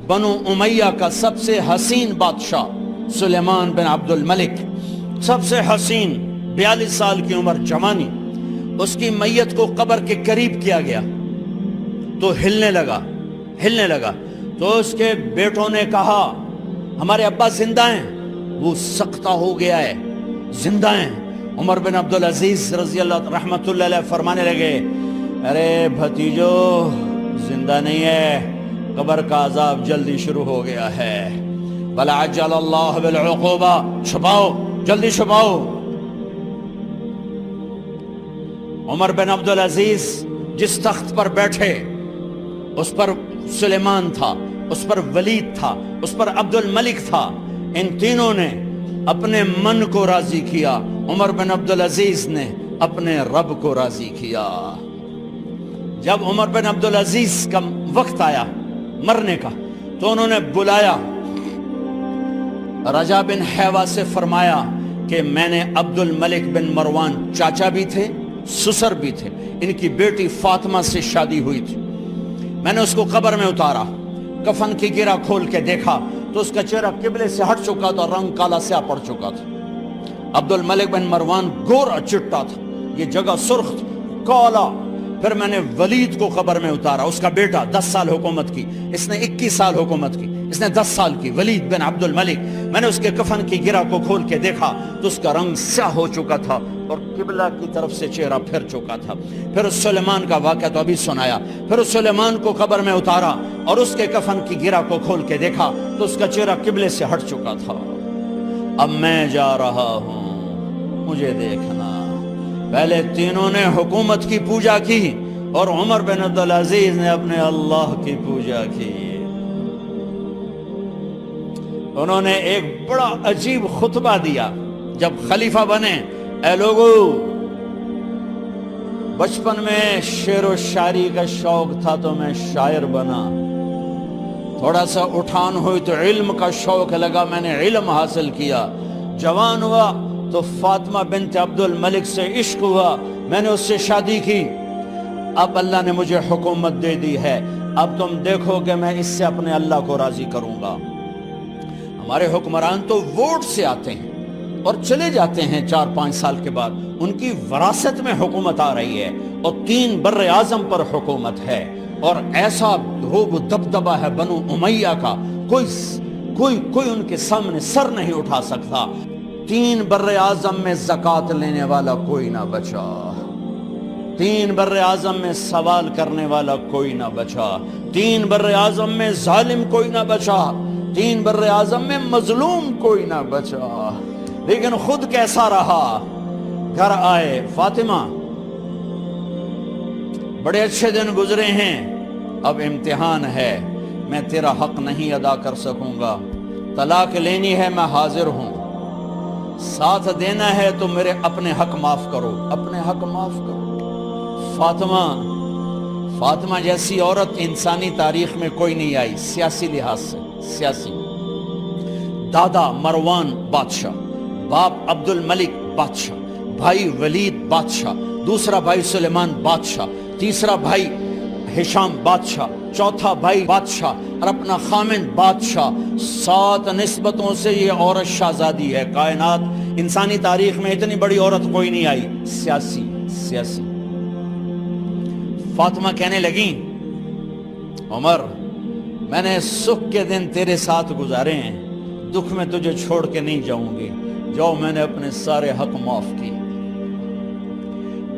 بنو امیہ کا سب سے حسین بادشاہ سلیمان بن عبد الملک، سب سے حسین، 42 سال کی عمر، جوانی، اس کی میت کو قبر کے قریب کیا گیا تو ہلنے لگا تو اس کے بیٹوں نے کہا ہمارے ابا زندہ ہیں، وہ سختہ ہو گیا ہے، زندہ ہیں۔ عمر بن عبدالعزیز رضی اللہ رحمت اللہ علیہ فرمانے لگے ارے بھتیجو زندہ نہیں ہے، قبر کا عذاب جلدی شروع ہو گیا ہے، بل عجل اللہ بالعقوبہ، چھپاؤ، جلدی چھپاؤ۔ عمر بن عبدالعزیز جس تخت پر بیٹھے اس پر سلیمان تھا، اس پر ولید تھا، اس پر عبد الملک تھا، ان تینوں نے اپنے من کو راضی کیا، عمر بن عبدالعزیز نے اپنے رب کو راضی کیا۔ جب عمر بن عبدالعزیز کا وقت آیا مرنے کا تو انہوں نے بلایا رجا بن حیوہ سے، فرمایا کہ میں نے عبد الملک بن مروان، چاچا بھی تھے سسر بھی تھے، ان کی بیٹی فاطمہ سے شادی ہوئی تھی، میں نے اس کو قبر میں اتارا، کفن کی گرہ کھول کے دیکھا تو اس کا چہرہ قبلے سے ہٹ چکا تھا، رنگ کالا سیاہ پڑ چکا تھا۔ عبد الملک بن مروان گورا چٹا تھا، یہ جگہ سرخ تھی، کالا۔ پھر میں نے ولید کو قبر میں اتارا، اس کا بیٹا 10 سال حکومت کی، اس نے 21 سال حکومت کی، اس نے 10 سال کی، ولید بن عبد الملک۔ میں نے اس کے کفن کی گرہ کو کھول کے دیکھا تو اس کا رنگ سیاہ ہو چکا تھا اور قبلہ کی طرف سے چہرہ پھر چکا تھا۔ پھر اس سلیمان کا واقعہ تو ابھی سنایا، پھر اس سلیمان کو قبر میں اتارا اور اس کے کفن کی گرہ کو کھول کے دیکھا تو اس کا چہرہ قبلے سے ہٹ چکا تھا۔ اب میں جا رہا ہوں، مجھے دیکھنا۔ پہلے تینوں نے حکومت کی پوجا کی اور عمر بن عبدالعزیز نے اپنے اللہ کی پوجا کی۔ انہوں نے ایک بڑا عجیب خطبہ دیا جب خلیفہ بنے، اے لوگو، بچپن میں شعر و شاعری کا شوق تھا تو میں شاعر بنا، تھوڑا سا اٹھان ہوئی تو علم کا شوق لگا، میں نے علم حاصل کیا، جوان ہوا تو فاطمہ بنت عبد الملک سے عشق ہوا، میں نے اس سے شادی کی، اب اللہ نے مجھے حکومت دے دی ہے، اب تم دیکھو کہ میں اس سے اپنے اللہ کو راضی کروں گا۔ ہمارے حکمران تو ووٹ سے آتے ہیں اور چلے جاتے ہیں 4-5 سال کے بعد، ان کی وراثت میں حکومت آ رہی ہے اور 3 بر اعظم پر حکومت ہے، اور ایسا روب دبدبہ ہے بنو امیہ کا، کوئی ان کے سامنے سر نہیں اٹھا سکتا۔ 3 بر اعظم میں زکوٰۃ لینے والا کوئی نہ بچا، 3 بر اعظم میں سوال کرنے والا کوئی نہ بچا، 3 بر اعظم میں ظالم کوئی نہ بچا، 3 بر اعظم میں مظلوم کوئی نہ بچا۔ لیکن خود کیسا رہا؟ گھر آئے، فاطمہ بڑے اچھے دن گزرے ہیں، اب امتحان ہے، میں تیرا حق نہیں ادا کر سکوں گا، طلاق لینی ہے میں حاضر ہوں، ساتھ دینا ہے تو میرے اپنے حق معاف کرو، اپنے حق معاف کرو۔ فاطمہ جیسی عورت انسانی تاریخ میں کوئی نہیں آئی، سیاسی لحاظ سے، سیاسی، دادا مروان بادشاہ، باپ عبد الملک بادشاہ، بھائی ولید بادشاہ، دوسرا بھائی سلیمان بادشاہ، تیسرا بھائی ہشام بادشاہ، چوتھا بھائی بادشاہ اور اپنا خامن بادشاہ، 7 نسبتوں سے یہ عورت شہزادی ہے۔ کائنات انسانی تاریخ میں اتنی بڑی عورت کوئی نہیں آئی، سیاسی۔ فاطمہ کہنے لگیں عمر، میں نے سکھ کے دن تیرے ساتھ گزارے ہیں، دکھ میں تجھے چھوڑ کے نہیں جاؤں گی، جو میں نے اپنے سارے حق معاف کیے۔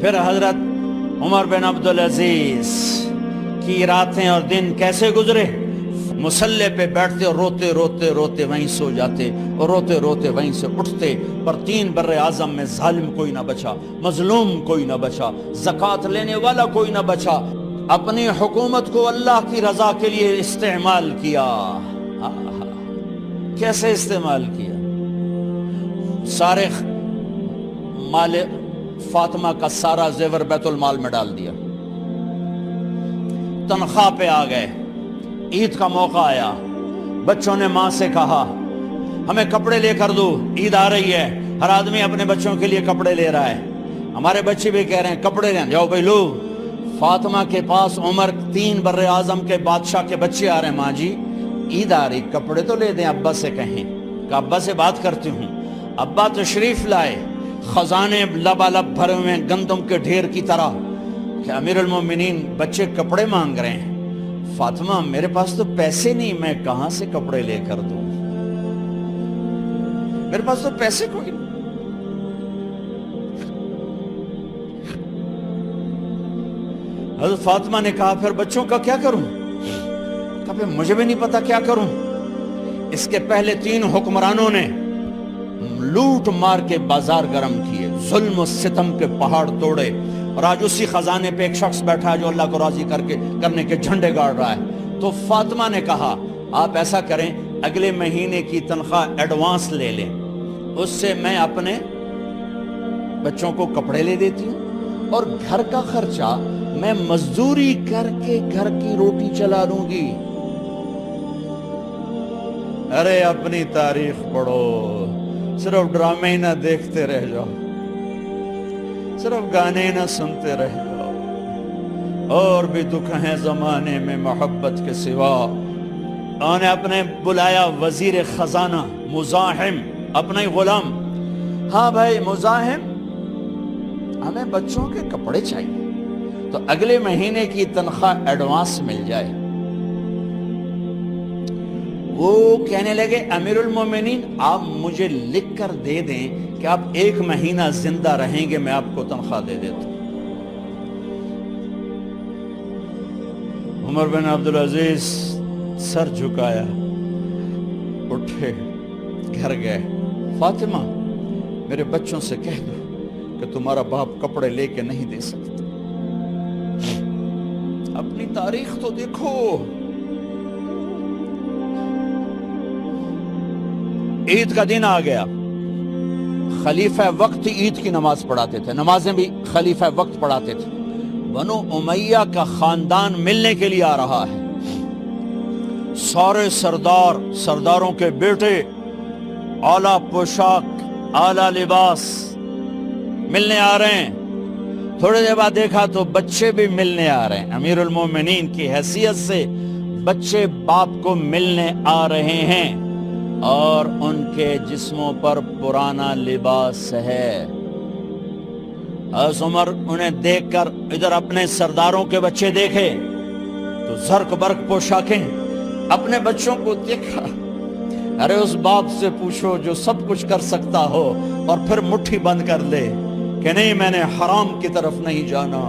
پھر حضرت عمر بن عبدالعزیز کی راتیں اور دن کیسے گزرے؟ مسلح پہ بیٹھتے اور روتے وہیں سو جاتے اور روتے وہیں سے اٹھتے، پر 3 بر اعظم میں ظالم کوئی نہ بچا، مظلوم کوئی نہ بچا، زکوٰۃ لینے والا کوئی نہ بچا، اپنی حکومت کو اللہ کی رضا کے لیے استعمال کیا۔ کیسے استعمال کیا؟ سارے مال فاطمہ کا سارا زیور بیت المال میں ڈال دیا، تنخواہ پہ آ گئے، عید کا موقع آیا، بچوں نے ماں سے کہا ہمیں کپڑے لے کر دو، عید آ رہی ہے، ہر آدمی اپنے بچوں کے لیے کپڑے لے رہا ہے، ہمارے بچے بھی کہہ رہے ہیں کپڑے لیں، جاؤ بھائی لو۔ فاطمہ کے پاس عمر 3 بر اعظم کے بادشاہ کے بچے آ رہے ہیں، ماں جی عید آ رہی, کپڑے تو لے دیں, ابا سے کہیں کہ ابا سے بات کرتی ہوں. ابا تشریف لائے, خزانے لبالب بھرے ہوئے گندم کے ڈھیر کی طرح, کہ امیر المومنین بچے کپڑے مانگ رہے ہیں. فاطمہ میرے پاس تو پیسے نہیں, میں کہاں سے کپڑے لے کر دوں, میرے پاس تو پیسے کوئی نہیں. حضرت فاطمہ نے کہا پھر بچوں کا کیا کروں؟ کہا پھر مجھے بھی نہیں پتا کیا کروں. اس کے پہلے 3 حکمرانوں نے لوٹ مار کے بازار گرم کیے, ظلم و ستم کے پہاڑ توڑے, اور آج اسی خزانے پہ ایک شخص بیٹھا ہے جو اللہ کو راضی کرنے کے جھنڈے گاڑ رہا ہے. تو فاطمہ نے کہا آپ ایسا کریں, اگلے مہینے کی تنخواہ ایڈوانس لے لیں, اس سے میں اپنے بچوں کو کپڑے لے دیتی ہوں, اور گھر کا خرچہ میں مزدوری کر کے گھر کی روٹی چلا لوں گی. ارے اپنی تاریخ پڑھو, صرف ڈرامے ہی نہ دیکھتے رہ جاؤ, صرف گانے نہ سنتے رہ جاؤ. اور بھی دکھ ہیں زمانے میں محبت کے سوا. انہوں نے اپنے بلایا وزیر خزانہ مزاحم, اپنا ہی غلام. ہاں بھائی مزاحم, ہمیں بچوں کے کپڑے چاہیے, تو اگلے مہینے کی تنخواہ ایڈوانس مل جائے. وہ کہنے لگے امیر المومنین آپ مجھے لکھ کر دے دیں کہ آپ 1 مہینہ زندہ رہیں گے, میں آپ کو تنخواہ دے دیتا ہوں. عمر بن عبدالعزیز سر جھکایا, اٹھے, گھر گئے. فاطمہ میرے بچوں سے کہہ دو کہ تمہارا باپ کپڑے لے کے نہیں دے سکتا. اپنی تاریخ تو دیکھو. عید کا دن آ گیا, خلیفہ وقت عید کی نماز پڑھاتے تھے, نمازیں بھی خلیفہ وقت پڑھاتے تھے. بنو امیہ کا خاندان ملنے کے لیے آ رہا ہے. سارے سرداروں کے بیٹے اعلیٰ پوشاک, اعلیٰ لباس ملنے آ رہے ہیں. تھوڑے دیر بعد دیکھا تو بچے بھی ملنے آ رہے ہیں. امیر المومنین کی حیثیت سے بچے باپ کو ملنے آ رہے ہیں, اور ان کے جسموں پر پرانا لباس ہے. حضرت عمر انہیں دیکھ کر ادھر اپنے سرداروں کے بچے دیکھے تو زرق برق پوشاکیں, اپنے بچوں کو دیکھا. ارے اس باپ سے پوچھو جو سب کچھ کر سکتا ہو اور پھر مٹھی بند کر لے کہ نہیں میں نے حرام کی طرف نہیں جانا.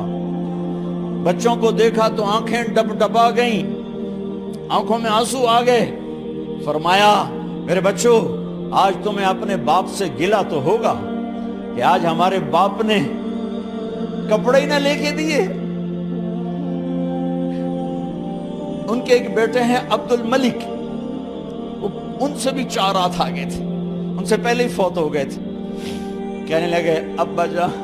بچوں کو دیکھا تو آنکھیں ڈب ڈبا گئیں, آنکھوں میں آنسو آ گئے. فرمایا میرے بچوں آج تمہیں اپنے باپ سے گلہ تو ہوگا کہ آج ہمارے باپ نے کپڑے ہی نہ لے کے دیے. ان کے ایک بیٹے ہیں عبد الملک, ان سے بھی 4 رات آگے تھے, ان سے پہلے ہی فوت ہو گئے تھے. کہنے لگے ابا جان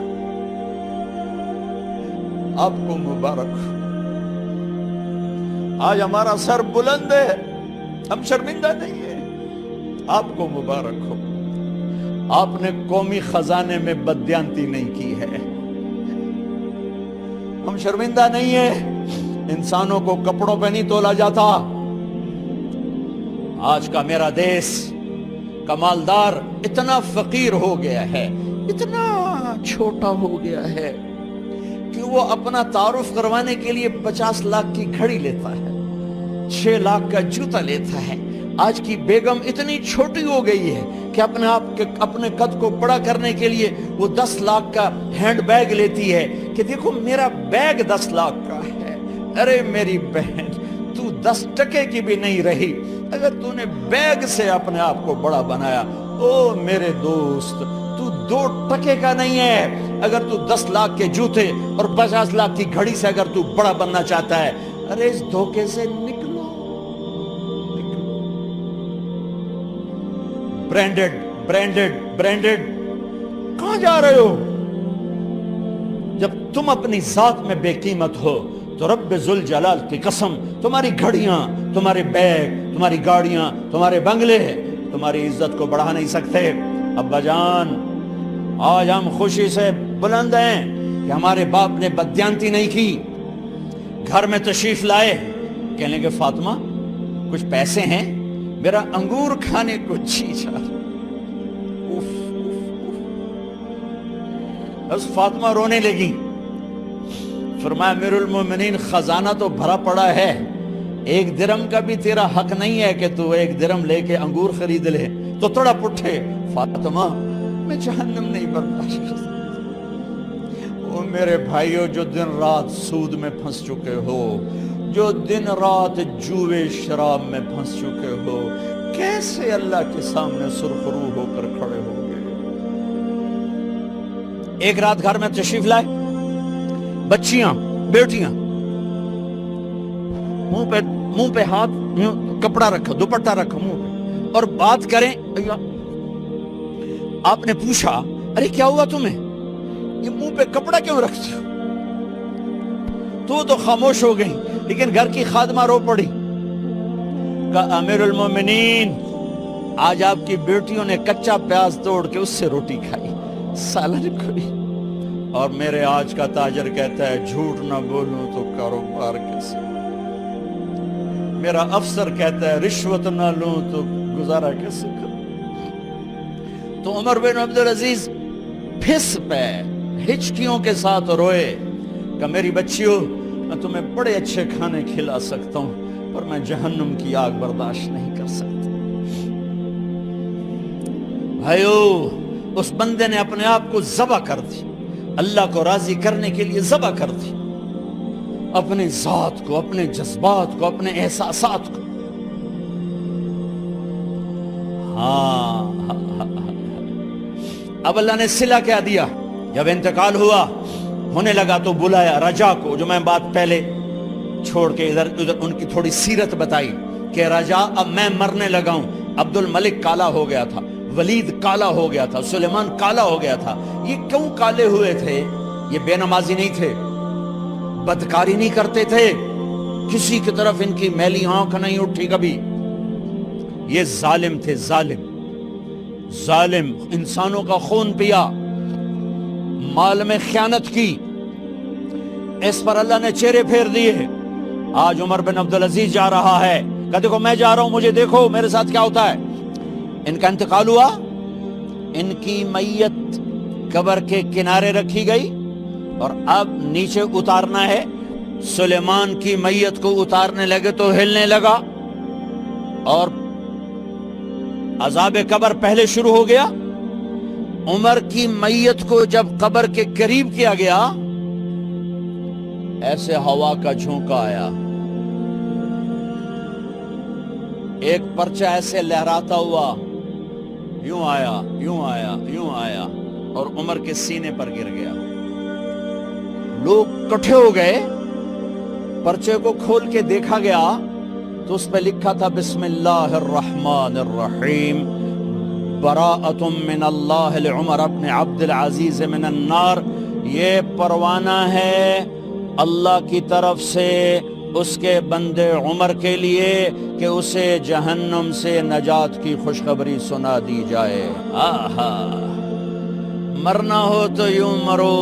آپ کو مبارک, آج ہمارا سر بلند ہے, ہم شرمندہ نہیں ہیں, آپ کو مبارک ہو. آپ نے قومی خزانے میں بددیانتی نہیں کی ہے, ہم شرمندہ نہیں ہیں. انسانوں کو کپڑوں پہ نہیں تولا جاتا. آج کا میرا دیس کا مالدار اتنا فقیر ہو گیا ہے, اتنا چھوٹا ہو گیا ہے کہ وہ اپنا تعارف کروانے کے لیے 50 لاکھ کی گھڑی لیتا ہے, 6 لاکھ کا جوتا لیتا ہے. آج کی بیگم اتنی چھوٹی ہو گئی ہے کہ اپنے قد کو بڑا کرنے کے لیے وہ 10 لاکھ کا ہینڈ بیگ لیتی ہے کہ دیکھو میرا بیگ 10 لاکھ کا ہے. ارے میری بہن تو 10 ٹکے کی بھی نہیں رہی اگر تو نے بیگ سے اپنے آپ کو بڑا بنایا. او میرے دوست تو 2 ٹکے کا نہیں ہے اگر تو 10 لاکھ کے جوتے اور 50 لاکھ کی گھڑی سے اگر تو بڑا بننا چاہتا ہے. ارے اس دھوکے سے نکلو. برینڈڈ کہاں جا رہے ہو؟ جب تم اپنی ذات میں بے قیمت ہو تو رب ذوالجلال کی قسم تمہاری گھڑیاں, تمہارے بیگ, تمہاری گاڑیاں, تمہارے بنگلے تمہاری عزت کو بڑھا نہیں سکتے. ابا جان آج ہم خوشی سے بلند ہیں کہ ہمارے باپ نے بددیانتی نہیں کی. گھر میں تشریف لائے, کہنے لگے فاطمہ کچھ پیسے ہیں، میرا انگور کھانے کو جی چاہ رہا۔ بس فاطمہ رونے لگی، فرمایا امیر المومنین خزانہ تو بھرا پڑا ہے، 1 درم کا بھی تیرا حق نہیں ہے کہ تو 1 درم لے کے انگور خرید لے۔ تو تڑپ اٹھے، فاطمہ میں جہنم نہیں برداشت کر سکتا۔ وہ میرے بھائیو جو دن رات سود میں پھنس چکے ہو، جو دن رات جوے شراب میں پھنس چکے ہو، کیسے اللہ کے سامنے سرخرو ہو کر کھڑے ہو گئے؟ ایک رات گھر میں تشریف لائے، بچیاں بیٹیاں، منہ پہ ہاتھ، کپڑا رکھا، دوپٹہ رکھا منہ پہ، اور بات کریں۔ آپ نے پوچھا ارے کیا ہوا تمہیں، یہ منہ پہ کپڑا کیوں رکھتے ہو؟ تو خاموش ہو گئی، لیکن گھر کی خادمہ رو پڑی، کہا امیر المومنین آج آپ کی بیٹیوں نے کچا پیاز توڑ کے اس سے روٹی کھائی، سالن کھائی، اور میرے آج کا تاجر کہتا ہے جھوٹ نہ بولوں تو کاروبار کیسے، میرا افسر کہتا ہے رشوت نہ لوں تو گزارا کیسے کروں۔ تو عمر بن عبدالعزیز پھس پہ ہچکیوں کے ساتھ روئے کہ میری بچیوں میں تمہیں بڑے اچھے کھانے کھلا سکتا ہوں، پر میں جہنم کی آگ برداشت نہیں کر سکتا۔ بھائیو، اس بندے نے اپنے آپ کو ذبح کر دی، اللہ کو راضی کرنے کے لیے ذبح کر دی، اپنے ذات کو، اپنے جذبات کو، اپنے احساسات کو۔ اب اللہ نے صلہ کیا دیا، جب انتقال ہوا ہونے لگا تو بلایا رجا کو، جو میں بات پہلے چھوڑ کے ادھر ان کی تھوڑی سیرت بتائی کہ رجا اب میں مرنے لگا ہوں۔ عبد الملک کالا ہو گیا تھا، ولید کالا ہو گیا تھا، سلیمان کالا ہو گیا تھا۔ یہ کیوں کالے ہوئے تھے؟ یہ بے نمازی نہیں تھے، بدکاری نہیں کرتے تھے، کسی کی طرف ان کی میلی آنکھ نہیں اٹھی کبھی۔ یہ ظالم تھے، ظالم، انسانوں کا خون پیا، مال میں خیانت کی، اس پر اللہ نے چہرے پھیر دیے۔ آج عمر بن عبدالعزیز جا رہا ہے کہ دیکھو میں جا رہا ہوں، مجھے دیکھو میرے ساتھ کیا ہوتا ہے۔ ان کا انتقال ہوا، ان کی میت قبر کے کنارے رکھی گئی، اور اب نیچے اتارنا ہے۔ سلیمان کی میت کو اتارنے لگے تو ہلنے لگا، اور عذاب قبر پہلے شروع ہو گیا۔ عمر کی میت کو جب قبر کے قریب کیا گیا، ایسے ہوا کا جھونکا آیا، ایک پرچہ ایسے لہراتا ہوا یوں آیا، یوں آیا، یوں آیا، اور عمر کے سینے پر گر گیا۔ لوگ کٹھے ہو گئے، پرچے کو کھول کے دیکھا گیا تو اس پہ لکھا تھا بسم اللہ الرحمن الرحیم، براءۃ من اللہ لعمر بن عبد العزیز من النار۔ یہ پروانہ ہے اللہ کی طرف سے اس کے بندے عمر کے لیے کہ اسے جہنم سے نجات کی خوشخبری سنا دی جائے۔ آہا، مرنا ہو تو یوں مرو،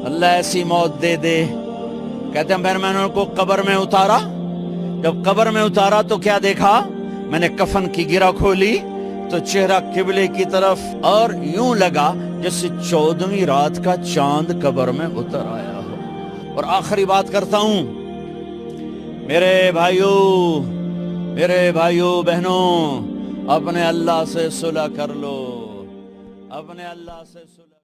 اللہ ایسی موت دے دے۔ کہتے ہیں پھر میں نے ان کو قبر میں اتارا، جب قبر میں اتارا تو کیا دیکھا؟ میں نے کفن کی گرہ کھولی تو چہرہ قبلے کی طرف، اور یوں لگا جیسے 14ویں رات کا چاند قبر میں اتر آیا ہو۔ اور آخری بات کرتا ہوں، میرے بھائیوں بہنوں، اپنے اللہ سے صلح کر لو، اپنے اللہ سے صلح